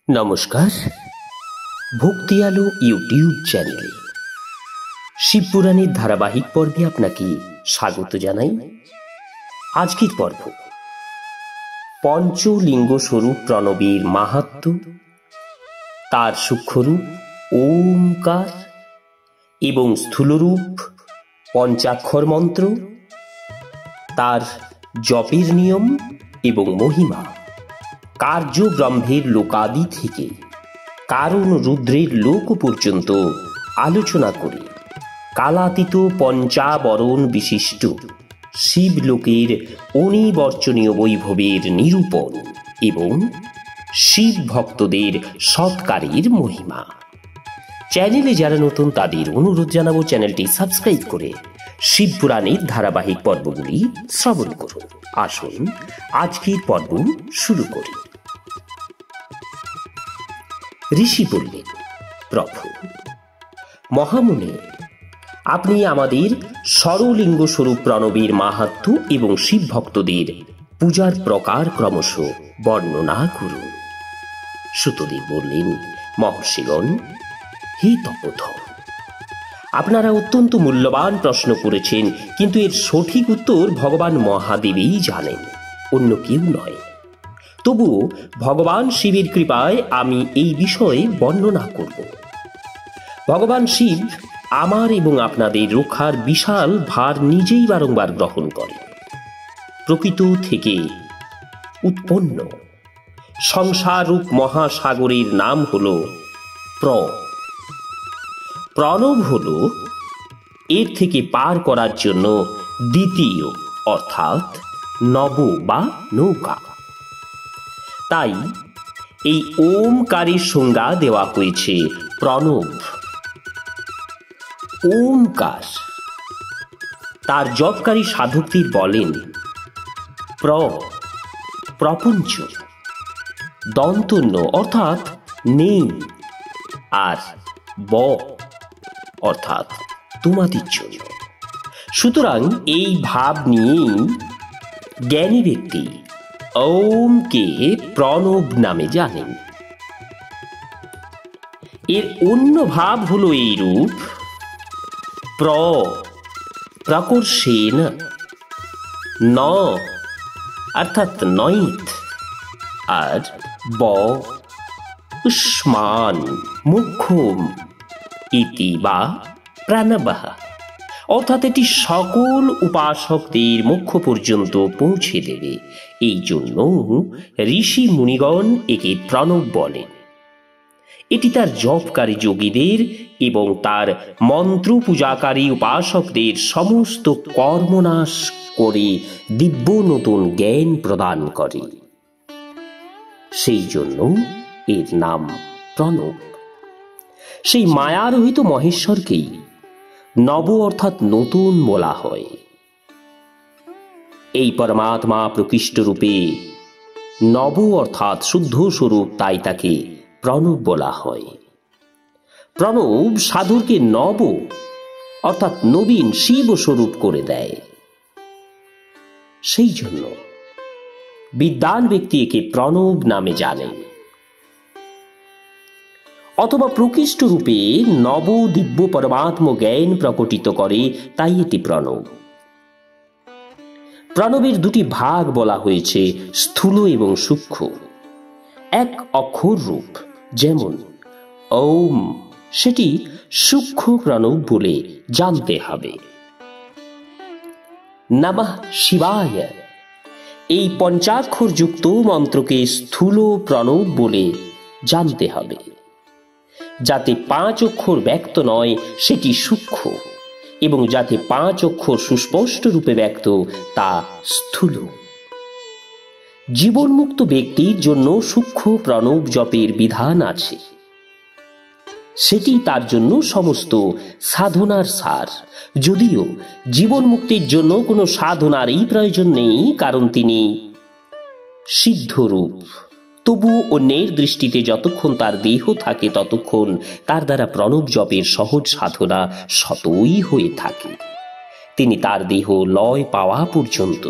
নমস্কার, ভক্তি আলো ইউটিউব চ্যানেলে শিবপুরাণের ধারাবাহিক পর্বে আপনাকে স্বাগত জানাই। আজকের পর্ব পঞ্চলিঙ্গ স্বরূপ প্রণবের মাহাত্ম্য, তার সূক্ষ্মরূপ ওমকার এবং স্থূলরূপ পঞ্চাক্ষর মন্ত্র, তার জপের নিয়ম এবং মহিমা, কার্য ব্রহ্মের লোকাদি থেকে কারণ রুদ্রের লোক পর্যন্ত আলোচনা করে কালাতীত পঞ্চাবরণ বিশিষ্ট শিবলোকের অনিবর্চনীয় বৈভবের নিরূপণ এবং শিব ভক্তদের সৎকারের মহিমা। চ্যানেলে যারা নতুন তাদের অনুরোধ জানাবো চ্যানেলটি সাবস্ক্রাইব করে শিবপুরাণের ধারাবাহিক পর্বগুলি শ্রবণ করুন। আসুন আজকের পর্ব শুরু করি। ঋষি বললেন, প্রভু মহামুনি, আপনি আমাদের ষড়লিঙ্গ স্বরূপ প্রণবের মাহাত্ম্য এবং শিব ভক্তদের পূজার প্রকার ক্রমশ বর্ণনা করুন। সুতদেব বললেন, মহর্ষিগণ, হে তপোধন, আপনারা অত্যন্ত মূল্যবান প্রশ্ন করেছেন, কিন্তু এর সঠিক উত্তর ভগবান মহাদেবই জানেন, অন্য কেউ নয়। তবুও ভগবান শিবের কৃপায় আমি এই বিষয়ে বর্ণনা করব। ভগবান শিব আমার এবং আপনাদের রক্ষার বিশাল ভার নিজেই বারংবার গ্রহণ করেন। প্রকৃত থেকে উৎপন্ন সংসাররূপ মহাসাগরের নাম হল প্রণব, হল এর থেকে পার করার জন্য দ্বিতীয় অর্থাৎ নব বা নৌকা। তাই এই ওমকারের সংজ্ঞা দেওয়া হয়েছে প্রণব। ওমকার তার জপকারী সাধকদের বলেন প্রপঞ্চ, দন্তন্য অর্থাৎ নেই, আর ব অর্থাৎ তোমাদের জন্য। সুতরাং এই ভাব নিয়েই জ্ঞানী ব্যক্তি ওমকে প্রণব নামে জানেন। এর অন্য ভাব হলো এই রূপ: প্রকর্ষেণ, ন অর্থাৎ নয়িত, আর ব উষ্মান মুখ্যম ইতি বা প্রাণবহ, অর্থাৎ এটি সকল উপাসকদের মুখ্য পর্যন্ত পৌঁছে দেবে। এই জন্য ঋষি মুনিগণ একে প্রণব বলেন। এটি তার জপকারী যোগীদের এবং তার মন্ত্র পূজাকারী উপাসকদের সমস্ত কর্মনাশ করে দিব্য নতুন জ্ঞান প্রদান করে। সেই জন্য এর নাম প্রণব। সেই মায়ারহিত মহেশ্বরকেই নব অর্থাৎ নতুন বলা হয়। এই পরমাত্মা প্রকৃষ্ট রূপে নব অর্থাৎ শুদ্ধ স্বরূপ, তাই তাকে প্রণব বলা হয়। প্রণব সাধুকে নব অর্থাৎ নবীন শিব স্বরূপ করে দেয়। সেই জন্য বিদ্বান ব্যক্তি একে প্রণব নামে জানেন, অথবা প্রকৃষ্ট রূপে নব দিব্য পরমাত্ম জ্ঞান প্রকটিত করে, তাই এটি প্রণব। প্রণবের দুটি ভাগ বলা হয়েছে, স্থূল এবং সূক্ষ্ম। এক অক্ষর রূপ, যেমন ওম, সেটি সূক্ষ্ম প্রণব বলে জানতে হবে। নমঃ শিবায়, এই পঞ্চাক্ষর যুক্ত মন্ত্রকে স্থূল প্রণব বলে জানতে হবে। যাতে 5 অক্ষর ব্যক্ত নয়, সেটি সূক্ষ্ম, এবং যাতে 5 অক্ষর সুস্পষ্ট রূপে ব্যক্ত, তা স্থূল। জীবনমুক্ত ব্যক্তির জন্য সূক্ষ্ম প্রণব জপের বিধান আছে। সেটি তার জন্য সমস্ত সাধনার সার। যদিও জীবন মুক্তির জন্য কোনো সাধনারই প্রয়োজন নেই, কারণ তিনি সিদ্ধরূপ। তবু অন্যের দৃষ্টিতে যতক্ষণ তার দেহ থাকে ততক্ষণ তার দ্বারা প্রণব জপের সহজ সাধনা শতই হয়ে থাকে। তিনি তার দেহ লয় পাওয়া পর্যন্ত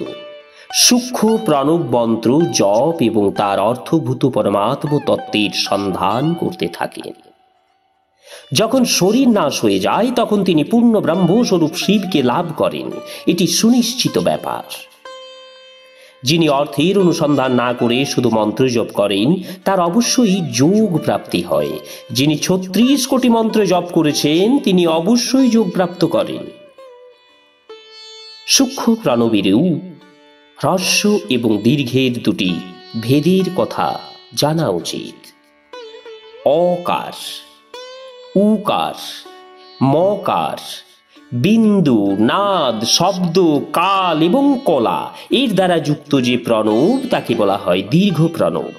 সূক্ষ্ম প্রণব মন্ত্র জপ এবং তার অর্থভূত পরমাত্ম তত্ত্বের সন্ধান করতে থাকেন। যখন শরীর নাশ হয়ে যায় তখন তিনি পূর্ণ ব্রহ্মস্বরূপ শিবকে লাভ করেন, এটি সুনিশ্চিত ব্যাপার। যিনি অর্থের অনুসন্ধান না করে শুধু মন্ত্র জপ করেন তার অবশ্যই যোগ প্রাপ্তি হয়। যিনি ৩৬ কোটি মন্ত্র জপ করেছেন তিনি অবশ্যই যোগ প্রাপ্ত করেন। সূক্ষ্ম প্রণবেরও হ্রস্ব এবং দীর্ঘের দুটি ভেদের কথা জানা উচিত। অকার, উকার, মকার, বিন্দু, নাদ, শব্দ, কাল এবং কলা এর দ্বারা যুক্ত যে প্রণব তাকে বলা হয় দীর্ঘ প্রণব।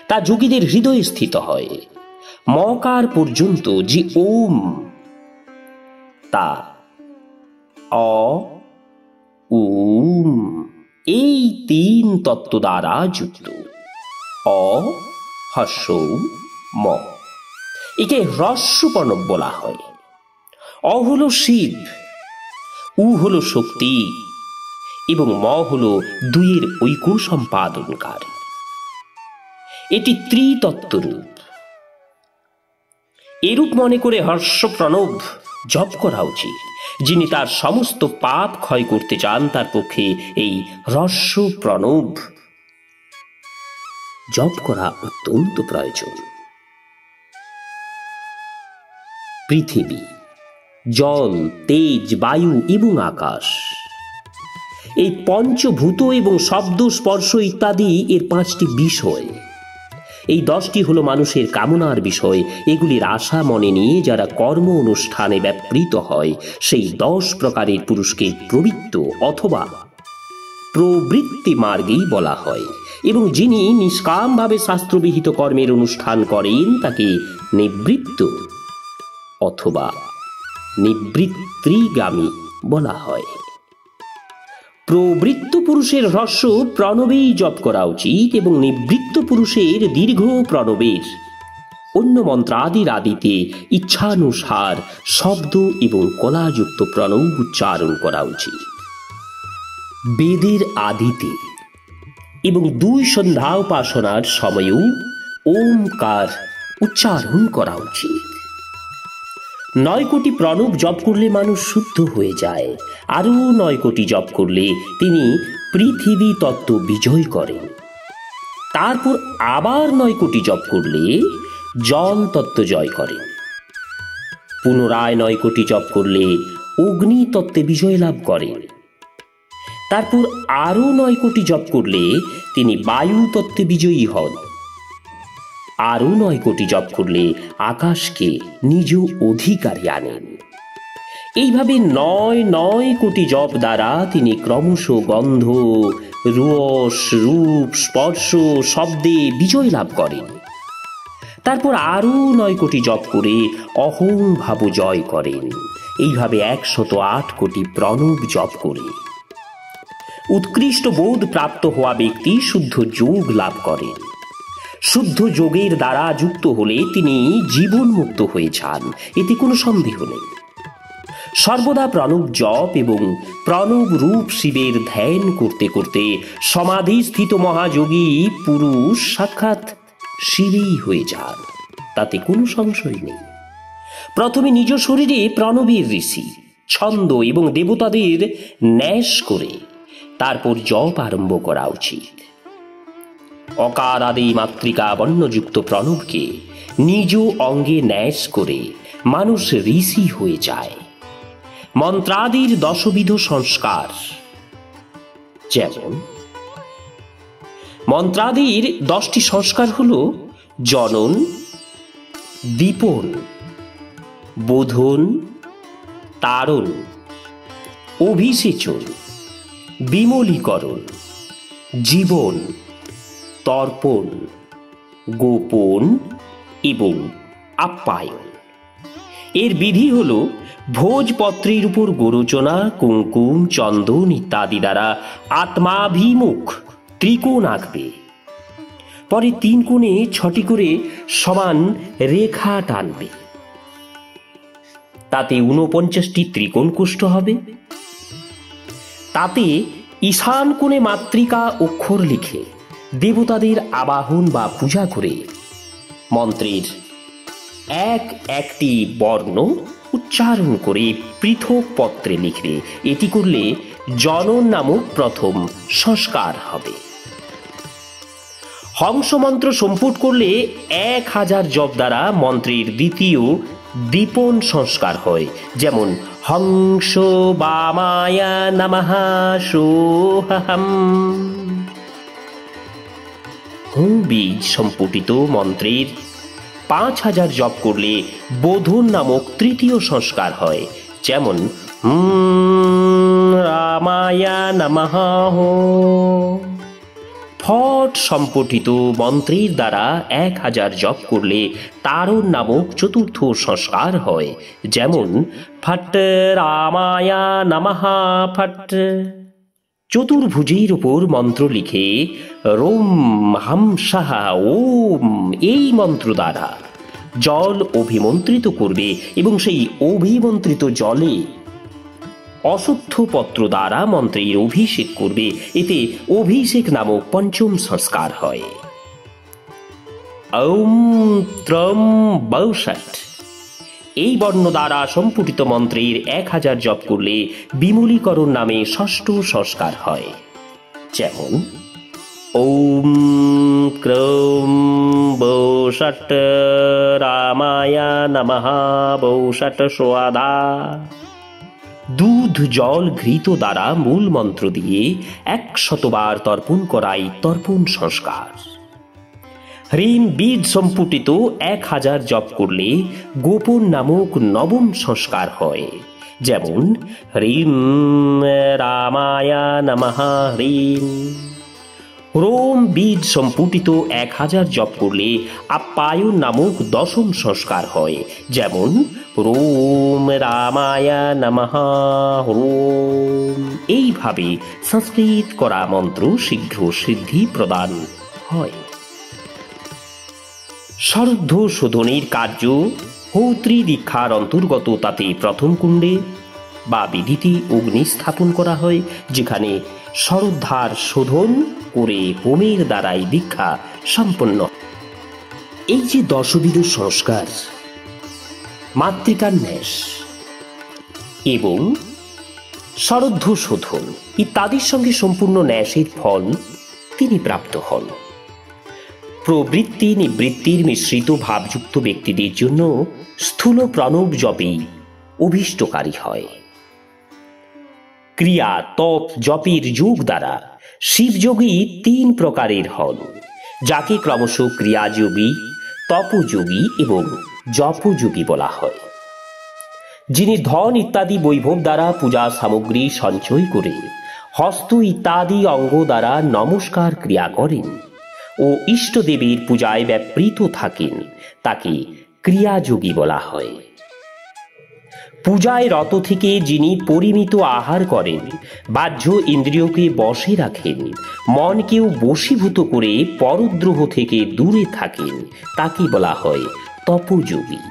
তা যোগীদের হৃদয়ে স্থিত হয়। মকার পর্যন্ত যে ওম তা অ, উম এই তিন তত্ত্ব দ্বারা যুক্ত। অ, হ্রস্ব, ম, একে হ্রস্ব প্রণব বলা হয়। অ হল শিব, উ হল শক্তি এবং ম হল দুইয়ের ঐক্য সম্পাদনকার। এটি ত্রিতত্ত্ব রূপ। এরূপ মনে করে হর্ষ প্রণব জপ করা উচিত। যিনি তার সমস্ত পাপ ক্ষয় করতে চান তার পক্ষে এই হ্রস্ব প্রণব জপ করা অত্যন্ত প্রয়োজন। পৃথিবী, জল, তেজ, বায়ু এবং আকাশ এই পঞ্চভূত এবং শব্দ, স্পর্শ ইত্যাদি এর ৫টি বিষয়। এই ১০টি হলো মানুষের কামনার বিষয়। এগুলির আশা মনে নিয়ে যারা কর্ম অনুষ্ঠানে ব্যাপৃত হয় সেই ১০ প্রকারের পুরুষকে প্রবৃত্ত অথবা প্রবৃত্তি মার্গেই বলা হয়। এবং যিনি নিষ্কামভাবে শাস্ত্রবিহিত কর্মের অনুষ্ঠান করেন তাকে নিবৃত্ত অথবা নিবৃত্তিগামী বলা হয়। প্রবৃত্ত পুরুষের হ্রস্ব প্রণবেই জপ করা উচিত এবং নিবৃত্ত পুরুষের দীর্ঘ প্রণবের অন্য মন্ত্রাদির আদিতে ইচ্ছানুসার শব্দ এবং কলাযুক্ত প্রণব উচ্চারণ করা উচিত। বেদের আদিতে এবং ২ সন্ধ্যা উপাসনার সময়েও ওমকার উচ্চারণ করা উচিত। ৯ কোটি প্রণব জপ করলে মানুষ শুদ্ধ হয়ে যায়। আরও ৯ কোটি জপ করলে তিনি পৃথিবী তত্ত্ব বিজয় করেন। তারপর আবার ৯ কোটি জপ করলে জল তত্ত্ব জয় করেন। পুনরায় ৯ কোটি জপ করলে অগ্নি তত্ত্বে বিজয় লাভ করেন। তারপর আরও ৯ কোটি জপ করলে তিনি বায়ু তত্ত্বে বিজয়ী হন। আরও ৯ কোটি জপ করলে আকাশকে নিজ অধিকারে আনেন। এইভাবে ৯ কোটি জপ দ্বারা তিনি ক্রমশ গন্ধ, রস, রূপ, স্পর্শ, শব্দে বিজয় লাভ করেন। তারপর আরও ৯ কোটি জপ করে অহং ভাব জয় করেন। এইভাবে ১০৮ কোটি প্রণব জপ করে উৎকৃষ্ট বোধ প্রাপ্ত হওয়া ব্যক্তি শুদ্ধ যোগ লাভ করেন। শুদ্ধ যোগের দ্বারা যুক্ত হলে তিনি জীবন মুক্ত হয়ে যান, এতে কোনো সন্দেহ নেই। সর্বদা প্রণব জপ এবং প্রণব রূপ শিবের ধ্যান করতে করতে সমাধিস্থিত মহাযোগী পুরুষ সাক্ষাৎ শিবেই হয়ে যান, তাতে কোনো সংশয় নেই। প্রথমে নিজ শরীরে প্রণবের ঋষি, ছন্দ এবং দেবতাদের ন্যাস করে তারপর জপ আরম্ভ করা উচিত। অকার আদি মাতৃকা বর্ণযুক্ত প্রণবকে নিজ অঙ্গে ন্যাস করে মানুষ ঋষি হয়ে যায়। মন্ত্রাদির ১০বিধ সংস্কার, যেমন মন্ত্রাদির ১০টি সংস্কার হল জনন, দীপন, বোধন, তারণ, অভিষেচন, বিমলীকরণ, জীবন, তর্পণ, গোপন এবং আপ্যায়ন। এর বিধি হল ভোজপত্রের উপর গোরচনা, কুঙ্কুম, চন্দন ইত্যাদি দ্বারা আত্মাভিমুখ ত্রিকোণ আঁকবে। পরে ৩ কোণে ৬টি করে সমান রেখা টানবে। তাতে ৪৯টি ত্রিকোণ কোষ্ঠ হবে। তাতে ঈশান কোণে মাতৃকা অক্ষর লিখে দেবতাদের আবাহন বা পূজা করে মন্ত্রের এক একটি বর্ণ উচ্চারণ করে পৃথক পত্রে লিখবে। এটি করলে জনন নামক প্রথম সংস্কার হবে। হংস মন্ত্র সম্পুট করলে 1000 জপ দ্বারা মন্ত্রের দ্বিতীয় দীপন সংস্কার হয়, যেমন হংস বামায়া নমঃ সোহম। হুম বীজ সম্পুটিত মন্ত্রের 5000 জপ করলে বোধন নামক তৃতীয় সংস্কার হয়, যেমন রামায়া নমঃ। ফট সম্পঠিত মন্ত্রের দ্বারা 1000 জপ করলে তারণ নামক চতুর্থ সংস্কার হয়, যেমন ফট রামায়া নমঃ ফট। চতুর্ভুজের উপর মন্ত্র লিখে রোম হাম সাহা ওম এই মন্ত্র দ্বারা জল অভিমন্ত্রিত করবে এবং সেই অভিমন্ত্রিত জলে অশ্বত্থ পত্র দ্বারা মন্ত্রের অভিষেক করবে। এতে অভিষেক নামক পঞ্চম সংস্কার হয়। ওম ত্রম বৌষট এই বর্ণ দ্বারা সম্পুটিত মন্ত্রের 1000 জপ করলে বিমূলীকরণ নামে ষষ্ঠ সংস্কার হয়, যেমন ওম ক্রৌম বৌষট রামায়া নমঃ বৌষট সোয়াদা। দুধ জল ঘৃত দ্বারা মূল মন্ত্র দিয়ে 100 বার তর্পণ করাই তর্পণ সংস্কার। হ্রিম বীজ সম্পুটিত 1000 জপ করলে গোপন নামক নবম সংস্কার হয়, যেমন হ্রিম রামায়া নমঃ হ্রিম। রোম বীজ সম্পুটিত 1000 জপ করলে আপ্যায়ন নামক দশম সংস্কার হয়, যেমন রোম রামায়া নমঃ রোম। এইভাবে সংস্কৃত করা মন্ত্র শীঘ্র সিদ্ধি প্রদান হয়। শ্রাদ্ধ শোধনের কার্য হৌত্রী দীক্ষার অন্তর্গত। তাতে প্রথম কুণ্ডে বা বিধিতে অগ্নি স্থাপন করা হয়, যেখানে শ্রদ্ধার শোধন করে হোমের দ্বারাই দীক্ষা সম্পন্ন। এই যে দশবিধ সংস্কার, মাতৃকার ন্যাস এবং শ্রাদ্ধ শোধন ইত্যাদির সঙ্গে সম্পূর্ণ ন্যাসের ফল তিনি প্রাপ্ত হন। প্রবৃত্তি নিবৃত্তির মিশ্রিত ভাবযুক্ত ব্যক্তিদের জন্য স্থূল প্রণব জপই অভীষ্টকারী হয়। ক্রিয়া তপ জপের যোগ দ্বারা শিবযোগী 3 প্রকারের হন, যাকে ক্রমশ ক্রিয়াযোগী, তপযোগী এবং জপযোগী বলা হয়। যিনি ধন ইত্যাদি বৈভব দ্বারা পূজা সামগ্রী সঞ্চয় করে হস্ত ইত্যাদি অঙ্গ দ্বারা নমস্কার ক্রিয়া করেন ও ইষ্টদেবীর পূজায় ব্যাপৃত থাকেন, তাকে ক্রিয়াযোগী বলা হয়। পূজায় রত থেকে যিনি পরিমিত আহার করেন, বাহ্য ইন্দ্রিয়কে বশে রাখেন, মনকেও বশীভূত করে পরদ্রোহ থেকে দূরে থাকেন, তাকে বলা হয় তপযোগী।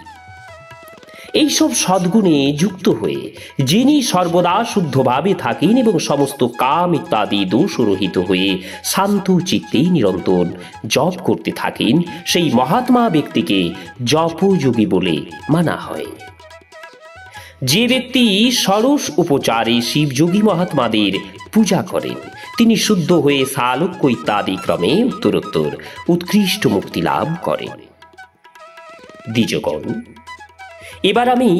এইসব সদ্গুণে যুক্ত হয়ে যিনি সর্বদা শুদ্ধভাবে থাকেন এবং সমস্ত কাম ইত্যাদি দোষরহিত হয়ে শান্ত চিত্তে নিরন্তর জপ করতে থাকেন, সেই মহাত্মা ব্যক্তিকে জপযোগী বলে মানা হয়। যে ব্যক্তি ষোড়শ উপচারে শিবযোগী মহাত্মাদের পূজা করেন, তিনি শুদ্ধ হয়ে সালোক্য ইত্যাদি ক্রমে উত্তরোত্তর উৎকৃষ্ট মুক্তি লাভ করেন। দ্বিজগণ, এবার আমি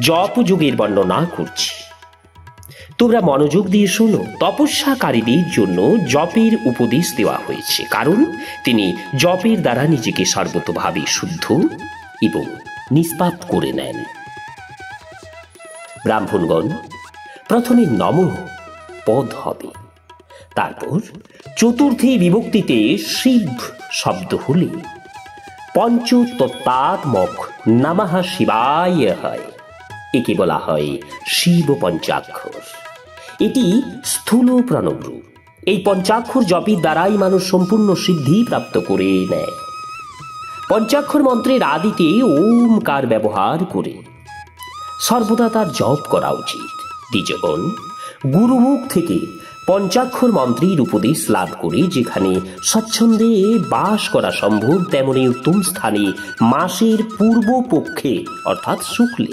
জপযোগের বর্ণনা করছি, তোমরা মনোযোগ দিয়ে শোনো। তপস্যাকারীদের জন্য জপের উপদেশ দেওয়া হয়েছে, কারণ তিনি জপের দ্বারা নিজেকে সর্বতোভাবে শুদ্ধ এবং নিষ্পাপ করে নেন। ব্রাহ্মণগণ, প্রথমে নমঃ পদ হবে, তারপর চতুর্থী বিভক্তিতে শিব শব্দ হলে পঞ্চতত্ত্বাত্মক নমঃ শিবায় হয়। একে বলা হয় শিব পঞ্চাক্ষর। এটি স্থূল প্রণব রূপ। এই পঞ্চাক্ষর জপের দ্বারাই মানুষ সম্পূর্ণ সিদ্ধি প্রাপ্ত করে নেয়। পঞ্চাক্ষর মন্ত্রের আদিতে ওমকার ব্যবহার করে সর্বদা তার জপ করা উচিত। দ্বিজগণ, গুরুমুখ থেকে পঞ্চাক্ষর মন্ত্রের উপদেশ লাভ করে যেখানে স্বচ্ছন্দে বাস করা সম্ভব তেমনি উত্তম স্থানে মাসের পূর্ব পক্ষে অর্থাৎ শুক্লে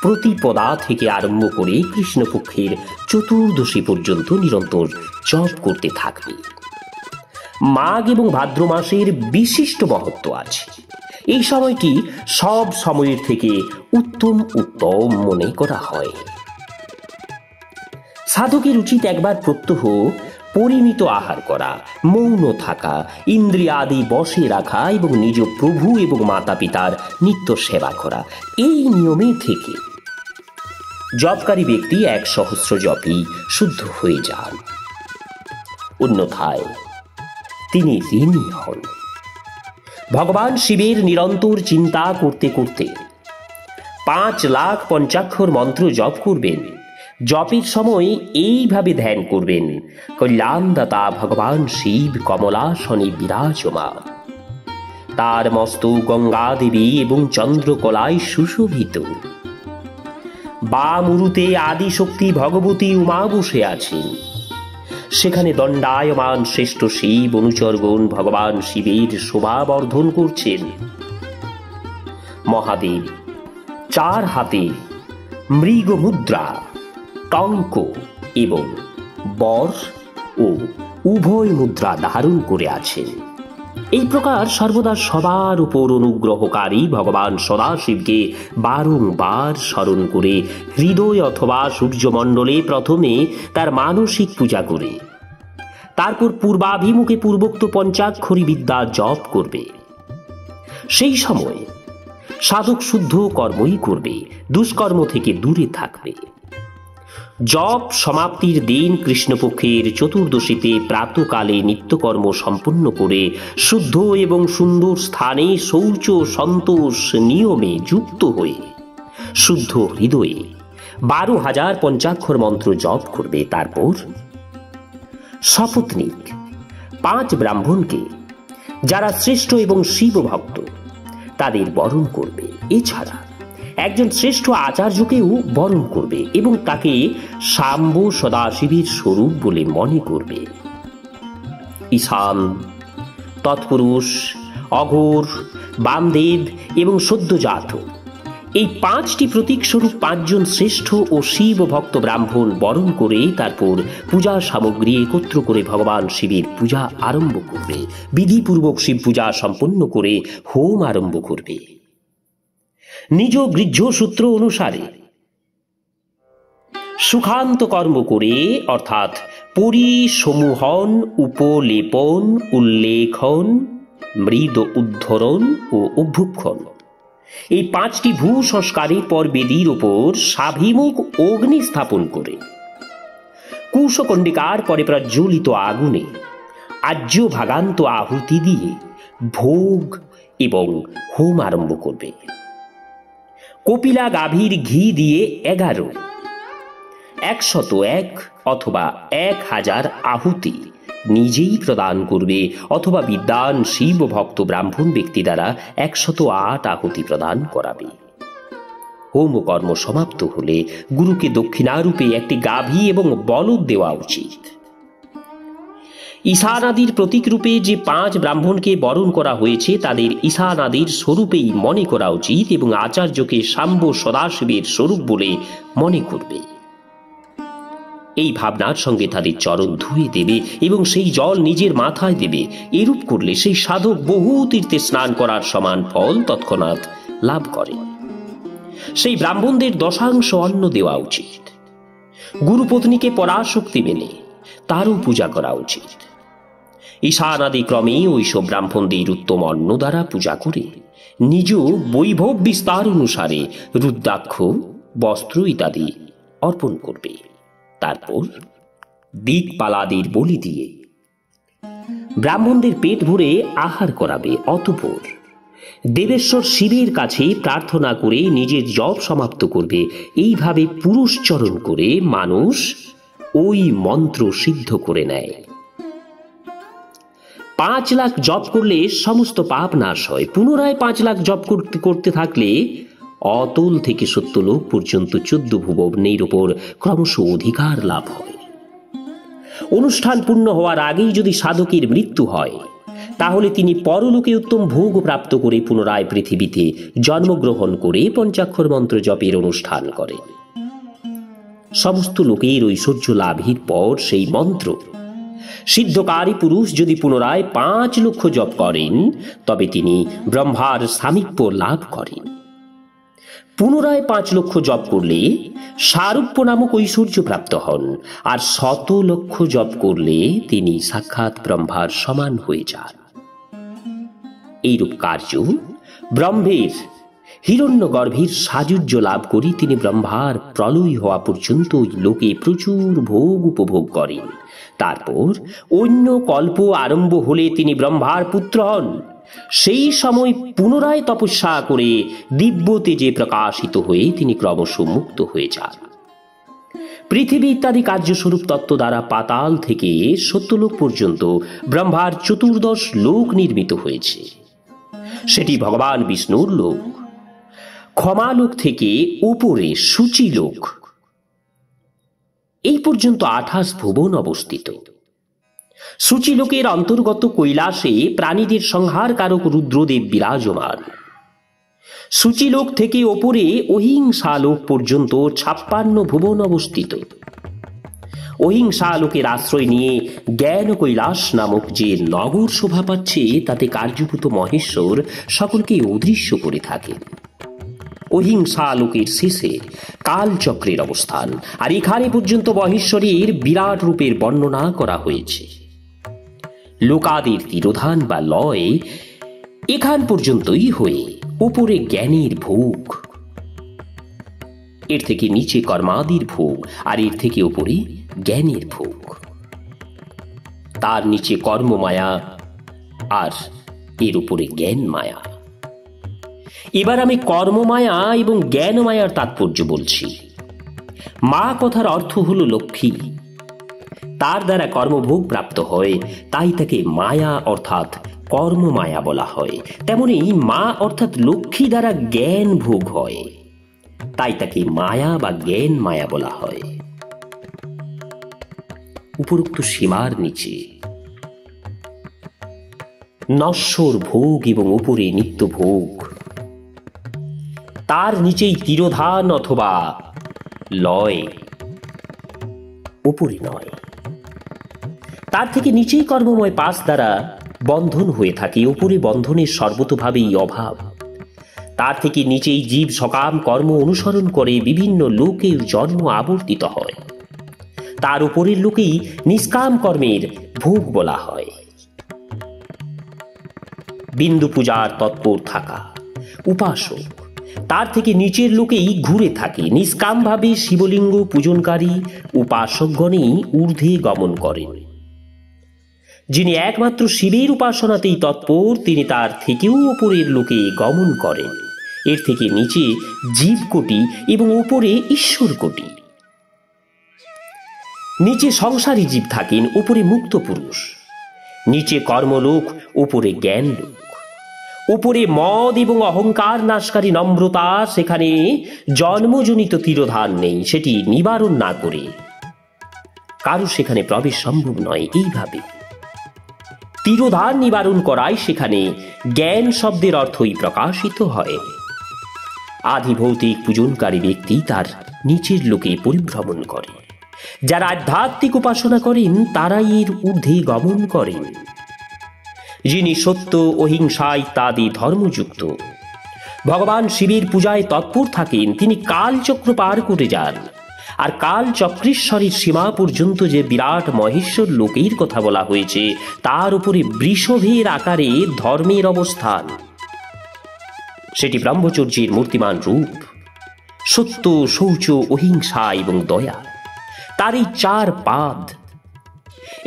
প্রতিপদা থেকে আরম্ভ করে কৃষ্ণপক্ষের চতুর্দশী পর্যন্ত নিরন্তর জপ করতে থাকবে। মাঘ এবং ভাদ্র মাসের বিশিষ্ট মহত্ব আছে। এই সময়টি সব সময়ের থেকে উত্তম মনে করা হয়। সাধকের উচিত একবার প্রত্যহ পরিমিত আহার করা, মৌন থাকা, ইন্দ্রিয়াদি বশে রাখা এবং নিজ প্রভু এবং মাতা পিতার নিত্য সেবা করা। এই নিয়মে থেকে জপকারী ব্যক্তি 100 জপই শুদ্ধ হয়ে যান, অন্যথায় তিনি ঋণী হন। ভগবান শিবের নিরন্তর চিন্তা করতে করতে 5 লাখ পঞ্চাক্ষর মন্ত্র জপ করবেন। জপের সময় এইভাবে ধ্যান করবেন, কল্যাণদাতা ভগবান শিব কমলাসনে বিরাজমান, তার মস্তক গঙ্গা দেবী এবং চন্দ্রকলায় সুশোভিত, বাম উরুতে আদিশক্তি ভগবতী উমা বসে আছেন। সেখানে দণ্ডায়মান শ্রেষ্ঠ শিব অনুচরগণ ভগবান শিবের শোভা বর্ধন করছেন। মহাদেব 4 হাতে মৃগ মুদ্রা, টঙ্ক এবং বর ও উভয় মুদ্রা ধারণ করে আছেন। এই প্রকার সর্বদা সবার উপর অনুগ্রহকারী ভগবান সদাশিবকে বারংবার স্মরণ করে হৃদয় অথবা সূর্যমণ্ডলে প্রথমে তার মানসিক পূজা করে তারপর পূর্বাভিমুখে পূর্বোক্ত পঞ্চাক্ষরী বিদ্যা জপ করবে। সেই সময় সাধক শুদ্ধ কর্মই করবে, দুষ্কর্ম থেকে দূরে থাকবে। জপ সমাপ্তির দিন কৃষ্ণপক্ষের চতুর্দশীতে প্রাতকালে নিত্যকর্ম সম্পন্ন করে শুদ্ধ এবং সুন্দর স্থানে শৌচ সন্তোষ নিয়মে যুক্ত হয়ে শুদ্ধ হৃদয়ে 12,000 পঞ্চাক্ষর মন্ত্র জপ করবে। তারপর সপত্নীক 5 ব্রাহ্মণকে, যারা শ্রেষ্ঠ এবং শিব ভক্ত, তাদের বরণ করবে। এছাড়া একজন শ্রেষ্ঠ আচার্যকেও বরণ করবে এবং তাকে শাম্ব সদাশিবের স্বরূপ বলে মনে করবে। ঈশান, তৎপুরুষ, অঘোর, বামদেব এবং সদ্যজাত, এই 5টি প্রতীক স্বরূপ 5 জন শ্রেষ্ঠ ও শিব ভক্ত ব্রাহ্মণ বরণ করে তারপর পূজা সামগ্রী একত্র করে ভগবান শিবের পূজা আরম্ভ করবে। বিধিপূর্বক শিব পূজা সম্পন্ন করে হোম আরম্ভ করবে। নিজ গৃহ্য সূত্র অনুসারে সুখান্ত কর্ম করে, অর্থাৎ পরিসমূহন, উপলেপন, উল্লেখন, মৃদ উদ্ধরণ ও অভ্যুক্ষণ, এই 5টি ভূ সংস্কারের পর বেদির ওপর স্বাভিমুখ অগ্নি স্থাপন করে কুশকণ্ডিকার পরে প্রজ্বলিত আগুনে আজ্য ভাগান্ত আহুতি দিয়ে ভোগ এবং হোম আরম্ভ করবে। কপিলা গাভীর ঘি দিয়ে 11, 101 অথবা 1000 আহুতি নিজেই প্রদান করবে অথবা বিদ্বান শিব ভক্ত ব্রাহ্মণ ব্যক্তি দ্বারা 108 আহুতি প্রদান করাবে। হোম কর্ম সমাপ্ত হলে গুরুকে দক্ষিণারূপে একটি গাভী এবং বলদ দেওয়া উচিত। ঈশানাদির প্রতীক রূপে যে 5 ব্রাহ্মণকে বরণ করা হয়েছে তাদের ঈশানাদির স্বরূপেই মনে করা উচিত এবং আচার্যকে শাম্ব সদাশিবের স্বরূপ বলে মনে করবে। এই ভাবনার সঙ্গে তাদের চরণ ধুয়ে দেবে এবং সেই জল নিজের মাথায় দেবে। এরূপ করলে সেই সাধক বহু তীর্থে স্নান করার সমান ফল তৎক্ষণাৎ লাভ করে। সেই ব্রাহ্মণদের 10 অন্ন দেওয়া উচিত। গুরুপত্নীকে পরাশক্তি মেনে তারও পূজা করা উচিত। ঈশানাদি ক্রমে ওইসব ব্রাহ্মণদের উত্তম অন্ন দ্বারা পূজা করে নিজ বৈভব বিস্তার অনুসারে রুদ্রাক্ষ, বস্ত্র ইত্যাদি অর্পণ করবে। তারপর দিকপালাদের বলি দিয়ে ব্রাহ্মণদের পেট ভরে আহার করাবে। অতঃপর দেবেশ্বর শিবের কাছে প্রার্থনা করে নিজের জপ সমাপ্ত করবে। এইভাবে পুরুষচরণ করে মানুষ ওই মন্ত্র সিদ্ধ করে নেয়। 5 লাখ জপ করলে সমস্ত পাপ নাশ হয়। পুনরায় 5 লাখ জপ করতে থাকলে অতল থেকে সত্যলোক পর্যন্ত 14 ভুবনের উপর ক্রমশ অধিকার লাভ হয়। অনুষ্ঠান পূর্ণ হওয়ার আগেই যদি সাধকের মৃত্যু হয়, তাহলে তিনি পরলোকে উত্তম ভোগ প্রাপ্ত করে পুনরায় পৃথিবীতে জন্মগ্রহণ করে পঞ্চাক্ষর মন্ত্র জপের অনুষ্ঠান করেন। সমস্ত লোকের ঐশ্বর্য লাভের পর সেই মন্ত্র সিদ্ধকারী পুরুষ যদি পুনরায় 5 লক্ষ জপ করেন, তবে তিনি ব্রহ্মার সামীপ্য লাভ করেন। পুনরায় 5 লক্ষ জপ করলে সারূপ্য নামক ঐশ্বর্য প্রাপ্ত হন, আর 100 লক্ষ জপ করলে তিনি সাক্ষাৎ ব্রহ্মার সমান হয়ে যান। এইরূপ কার্য ব্রহ্মের হিরণ্যগর্ভের সাযুজ্য লাভ করি তিনি ব্রহ্মার প্রলয় হওয়া পর্যন্ত লোকে প্রচুর ভোগ উপভোগ করেন। তারপর অন্য কল্প আরম্ভ হলে তিনি ব্রহ্মার পুত্র হন। সেই সময় পুনরায় তপস্যা করে দিব্য তেজে প্রকাশিত হয়ে তিনি ক্রমশ মুক্ত হয়ে যান। পৃথিবী ইত্যাদি কার্যস্বরূপ তত্ত্ব দ্বারা পাতাল থেকে সত্যলোক পর্যন্ত ব্রহ্মার 14 লোক নির্মিত হয়েছে। সেটি ভগবান বিষ্ণুর লোক। ক্ষমালোক থেকে উপরে সূচিলোক এই পর্যন্ত 28 ভুবন অবস্থিত। সূচিলোকের অন্তর্গত কৈলাসে প্রাণীদের সংহারকারক রুদ্রদেব বিরাজমান। সূচিলোক থেকে ওপরে অহিংসালোক পর্যন্ত 56 ভুবন অবস্থিত। অহিংসালোকের আশ্রয় নিয়ে জ্ঞান কৈলাস নামক যে নগর শোভা পাচ্ছে, তাতে কার্যভূত মহেশ্বর সকলকে অদৃশ্য করে থাকেন। অহিংসালোকের শেষে কালচক্রের অবস্থান, আর এখানে পর্যন্ত মহেশ্বরের বিরাট রূপের বর্ণনা করা হয়েছে। লোকাদের তিরোধান বা লয় এখান পর্যন্তই হয়ে উপরে জ্ঞানের ভোগ, এর থেকে নিচে কর্মাদির ভোগ, আর এর থেকে উপরে জ্ঞানের ভোগ। তার নিচে কর্মমায়া, আর এর উপরে জ্ঞান মায়া। এবার আমি কর্মমায়া এবং জ্ঞান মায়ার তাৎপর্য বলছি। মা কথার অর্থ হল লক্ষ্মী। তার দ্বারা কর্মভোগ প্রাপ্ত হয়, তাই তাকে মায়া অর্থাৎ কর্মমায়া বলা হয়। তেমনি মা অর্থাৎ লক্ষ্মী দ্বারা জ্ঞান ভোগ হয়, তাই তাকে মায়া বা জ্ঞান মায়া বলা হয়। উপরোক্ত সীমার নিচে নশ্বর ভোগ এবং উপরে নিত্য ভোগ, তার নিচেই তিরোধান অথবা লয়, উপরে নয়। তার থেকে নিচেই কর্মময় পাশ দ্বারা বন্ধন হয়ে থাকে, উপরে বন্ধনের সর্বতভাবেই অভাব। তার থেকে নিচেই জীব সকাম কর্ম অনুসরণ করে বিভিন্ন লোকের জন্ম আবর্তিত হয়। তার উপরের লোকেই নিষ্কাম কর্মের ভোগ বলা হয়। বিন্দু পূজার তৎপর থাকা উপাসক, তার থেকে নিচের লোকেই ঘুরে থাকে। নিষ্কামভাবে শিবলিঙ্গ পূজনকারী উপাসকগণেই ঊর্ধ্বে গমন করেন। যিনি একমাত্র শিবের উপাসনাতেই তৎপর, তিনি তার থেকেও উপরের লোকে গমন করেন। এর থেকে নিচে জীবকোটি এবং উপরে ঈশ্বর কোটি। নিচে সংসারী জীব থাকেন, উপরে মুক্ত পুরুষ। নিচে কর্মলোক, উপরে জ্ঞান লোক। উপরে মদ এবং অহংকার নাশকারী নম্রতা, সেখানে জন্মজনিত তিরোধান নেই, সেটি নিবারণ না করে কারো সেখানে প্রবেশ সম্ভব নয়। এইভাবে তিরোধান নিবারণ করায় সেখানে জ্ঞান শব্দের অর্থই প্রকাশিত হয়। আধিভৌতিক পূজনকারী ব্যক্তি তার নিচের লোকে পরিভ্রমণ করে। যারা আধ্যাত্মিক উপাসনা করেন তারাই এর ঊর্ধ্বে গমন করেন। যিনি সত্য, অহিংসা ইত্যাদি ধর্মযুক্ত ভগবান শিবের পূজায় তৎপর থাকেন, তিনি কালচক্র পার করে যান। আর কালচক্রেশ্বরের সীমা পর্যন্ত যে বিরাট মহেশ্বর লোকের কথা বলা হয়েছে, তার উপরে বৃষভের আকারে ধর্মের অবস্থান। সেটি ব্রহ্মচর্যের মূর্তিমান রূপ। সত্য, শৌচ, অহিংসা এবং দয়া, তার এই 4 পাদ।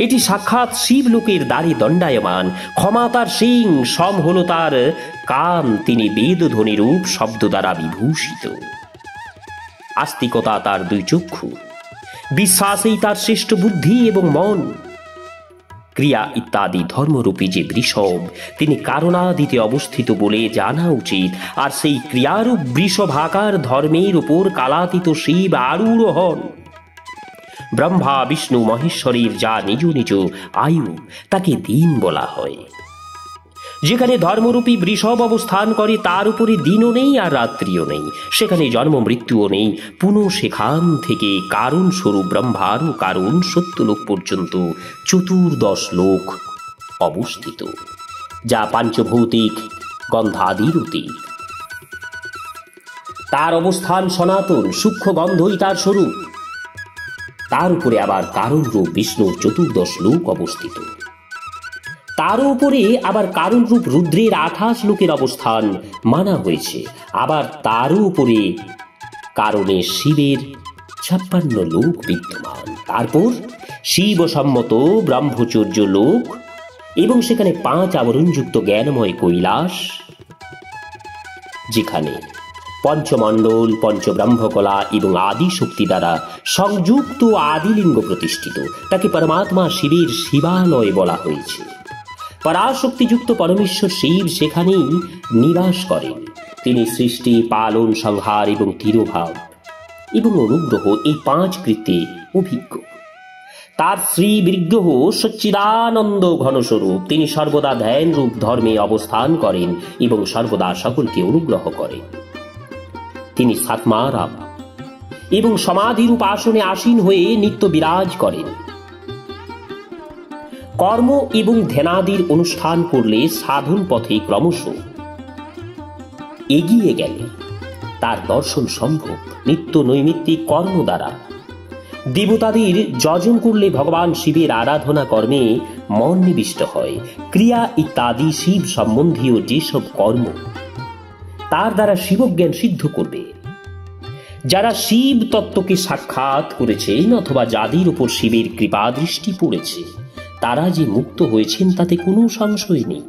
এটি সাক্ষাৎ শিবলোকের দ্বারে দণ্ডায়মান। ক্ষমা তার সিং, সম হল তার কান, তিনি বেদধ্বনি রূপ শব্দ দ্বারা বিভূষিত। আস্তিকতা তার 2 চক্ষু, বিশ্বাসেই তার শ্রেষ্ঠ বুদ্ধি এবং মন। ক্রিয়া ইত্যাদি ধর্মরূপী যে বৃষভ, তিনি কারণাদিতে অবস্থিত বলে জানা উচিত। আর সেই ক্রিয়ারূপ বৃষভাকার ধর্মের উপর কালাতীত শিব আরূঢ় হন। ব্রহ্মা বিষ্ণু মহেশ্বরের যা নিজ নিজ আয়ু, তাকে দিন বলা হয়। যেখানে ধর্মরূপী বৃষভ অবস্থান করে তার উপরে দিনও নেই আর রাত্রিও নেই, সেখানে জন্ম মৃত্যুও নেই। পুনঃ সেখান থেকে কারণ স্বরূপ ব্রহ্মার ও কারণ সত্যলোক পর্যন্ত 14 লোক অবস্থিত, যা পাঞ্চভৌতিক গন্ধাদির অতীত। তার অবস্থান সনাতন, সূক্ষ্ম গন্ধই তার স্বরূপ। তার উপরে আবার কারণ রূপ বিষ্ণুর 14 লোক অবস্থিত। তার উপরে আবার কারণ রূপ রুদ্রের 28 লোকের অবস্থান মানা হয়েছে। আবার তার উপরে কারণে শিবের 56 লোক বিদ্যমান। তারপর শিব সম্মত ব্রহ্মচর্য লোক এবং সেখানে 5 আবরণযুক্ত জ্ঞানময় কৈলাস, যেখানে পঞ্চমণ্ডল, পঞ্চব্রহ্মকলা এবং আদি শক্তি দ্বারা সংযুক্ত আদিলিঙ্গ প্রতিষ্ঠিত। তাকে পরমাত্মা শিবের শিবালয় বলা হয়েছে। পরাশক্তিযুক্ত পরমেশ্বর শিব সেখানেই নিবাস করেন। তিনি সৃষ্টি, পালন, সংহার এবং তিরোভাব এবং অনুগ্রহ এই 5 কৃত্যে অভিজ্ঞ। তার শ্রী বিগ্রহ সচ্চিদানন্দ ঘনস্বরূপ। তিনি সর্বদা ধ্যান রূপ ধর্মে অবস্থান করেন এবং সর্বদা সকলকে অনুগ্রহ করেন। তিনি সাতমারাম এবং সমাধিরূপ আসনে আসীন হয়ে নিত্য বিরাজ করেন। কর্ম এবং ধ্যানাদির অনুষ্ঠান করলে সাধন পথে ক্রমশ এগিয়ে গেলে তার দর্শন সম্ভব। নিত্য নৈমিত্তিক কর্ম দ্বারা দেবতাদের যজন করলে ভগবান শিবের আরাধনা কর্মে মন নিবিষ্ট হয়। ক্রিয়া ইত্যাদি শিব সম্বন্ধীয় যেসব কর্ম, তার দ্বারা শিবজ্ঞান সিদ্ধ করবে। যারা শিব তত্ত্বকে সাক্ষাৎ করেছেন অথবা যাদের উপর শিবের কৃপা দৃষ্টি পড়েছে, তারা যে মুক্ত হয়েছেন তাতে কোনো সংশয় নেই।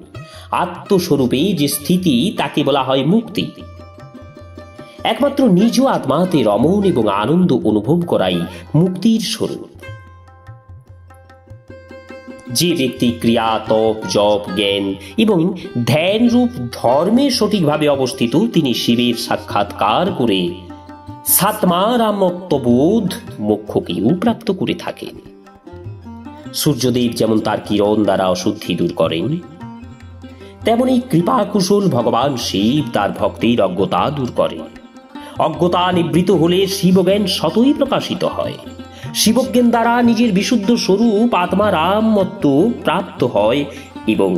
আত্মস্বরূপে যে স্থিতি, তাকে বলা হয় মুক্তি। একমাত্র নিজ আত্মাতে রমণ এবং আনন্দ অনুভব করাই মুক্তির স্বরূপ। যে ব্যক্তি ক্রিয়া, তপ, জপ, জ্ঞান এবং ধ্যান রূপ ধর্মে সঠিকভাবে অবস্থিত, তিনি শিবের সাক্ষাৎকার করে সাতমারামত্ববোধ মোক্ষকেও প্রাপ্ত করে থাকেন। সূর্যদেব যেমন তার কিরণ দ্বারা অশুদ্ধি দূর করেন, তেমনি কৃপাকুশল ভগবান শিব তার ভক্তের অজ্ঞতা দূর করেন। অজ্ঞতা নিবৃত হলে শিবজ্ঞান স্বতই প্রকাশিত হয়। শিবজ্ঞান দ্বারা নিজের বিশুদ্ধ স্বরূপ আত্মারামত্ব প্রাপ্ত হয় এবং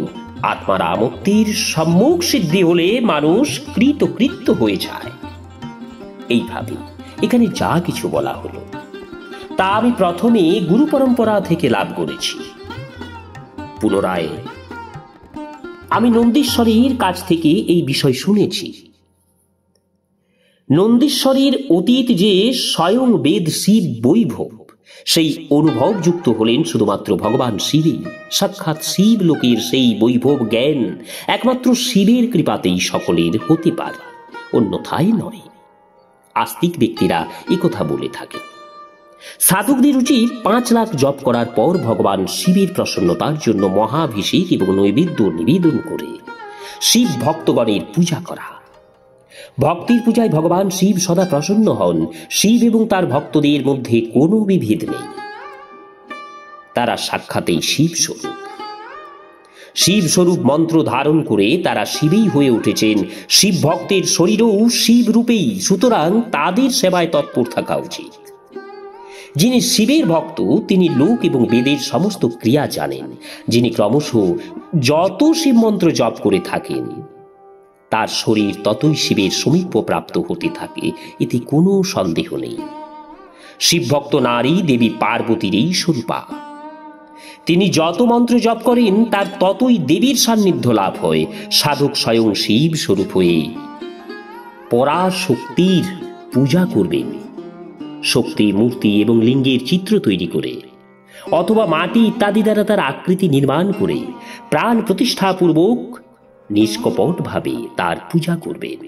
আত্মারামত্বের সম্মুখ সিদ্ধি হলে মানুষ কৃতকৃত্য হয়ে যায়। এইভাবে এখানে যা কিছু বলা হলো তা আমি প্রথমে গুরু পরম্পরা থেকে লাভ করেছি। পুনরায় আমি নন্দীশ্বরের কাছ থেকে এই বিষয় শুনেছি। নন্দীশ্বরের অতীত যে স্বয়ং বেদ শিব বৈভব, সেই অনুভবযুক্ত হলেন শুধুমাত্র ভগবান শিবই। সাক্ষাৎ শিব লোকের সেই বৈভব জ্ঞান একমাত্র শিবের কৃপাতেই সকলের হতে পারে, অন্যথায় নয়। আস্তিক ব্যক্তিরা একথা বলে থাকে। সাধকদের উচিত 5 লাখ জপ করার পর ভগবান শিবের প্রসন্নতার জন্য মহাভিষেক এবং নৈবেদ্য নিবেদন করে শিব ভক্তগণের পূজা করা। ভক্তির পূজায় ভগবান শিব সদা প্রসন্ন হন। শিব এবং তার ভক্তদের মধ্যে কোনো বিভেদ নেই। তারা সাক্ষাতেই শিব স্বরূপ। শিব স্বরূপ মন্ত্র ধারণ করে তারা শিবেই হয়ে উঠেছেন। শিব ভক্তের শরীরও শিব রূপেই, সুতরাং তাদের সেবায় তৎপর থাকা উচিত। যিনি শিবের ভক্ত, তিনি লোক এবং বেদের সমস্ত ক্রিয়া জানেন। যিনি ক্রমশ যত শিব মন্ত্র জপ করে থাকেন, তার শরীর ততই শিবের সমীপ প্রাপ্ত হতে থাকে, এতে কোনো সন্দেহ নেই। শিবভক্ত নারী দেবী পার্বতীরই স্বরূপা। তিনি যত মন্ত্র জপ করেন তার ততই দেবীর সান্নিধ্য লাভ হয়। সাধক স্বয়ং শিব স্বরূপ হয়ে পরাশক্তির পূজা করবেন। শক্তি, মূর্তি এবং লিঙ্গের চিত্র তৈরি করে অথবা মাটি ইত্যাদি দ্বারা তার আকৃতি নির্মাণ করে প্রাণ প্রতিষ্ঠাপূর্বক নিষ্কপটভাবে তার পূজা করবেন।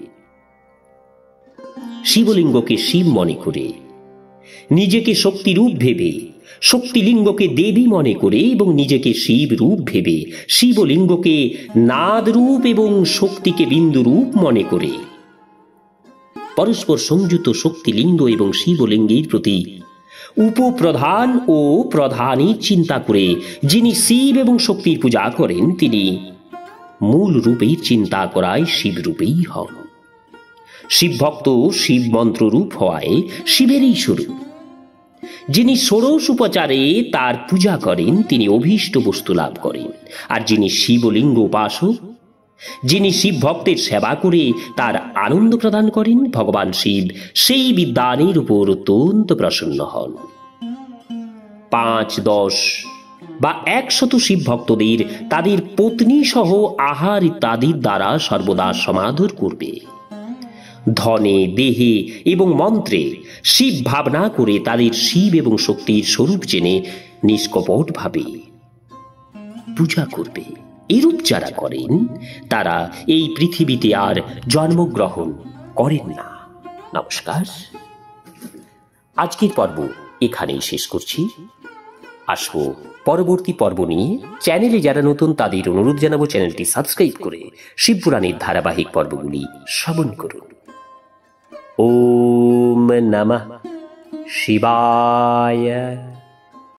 শিবলিঙ্গকে শিব মনে করে, নিজেকে শক্তিরূপ ভেবে শক্তিলিঙ্গকে দেবী মনে করে এবং নিজেকে শিব রূপ ভেবে শিবলিঙ্গকে নাদ রূপ এবং শক্তিকে বিন্দু রূপ মনে করে পরস্পর সংযুক্ত শক্তিলিঙ্গ এবং শিবলিঙ্গের প্রতি উপপ্রধান ও প্রধানের চিন্তা করে যিনি শিব এবং শক্তির পূজা করেন তিনি মূল রূপের চিন্তা করায় শিব রূপেই হন। শিব ভক্ত শিব মন্ত্র রূপ হওয়ায় শিবেরই স্বরূপ। যিনি ষোড়শ উপচারে তার পূজা করেন তিনি অভীষ্ট বস্তু লাভ করেন। আর যিনি শিবলিঙ্গ উপাসক, যিনি শিব ভক্তের সেবা করে তার আনন্দ প্রদান করেন, ভগবান শিব সেই বিদ্বানের উপর অত্যন্ত প্রসন্ন হন। 5, 10 বা 100 শিব ভক্তদের তাদের পত্নী সহ আহার ইত্যাদির দ্বারা সর্বদা সমাদর করবে। ধনে, দেহে এবং মন্ত্রে শিব ভাবনা করে তাদের শিব এবং শক্তির স্বরূপ জেনে নিষ্কপট ভাবে পূজা করবে। এরূপ যারা করেন তারা এই পৃথিবীতে আর জন্মগ্রহণ করেন না। নমস্কার, আজকের পর্ব এখানেই শেষ করছি। আসবো পরবর্তী পর্ব নিয়ে। চ্যানেলে যারা নতুন তাদের অনুরোধ জানাবো চ্যানেলটি সাবস্ক্রাইব করে শিবপুরাণের ধারাবাহিক পর্বগুলি শ্রবণ করুন। ওম নমঃ শিবায়।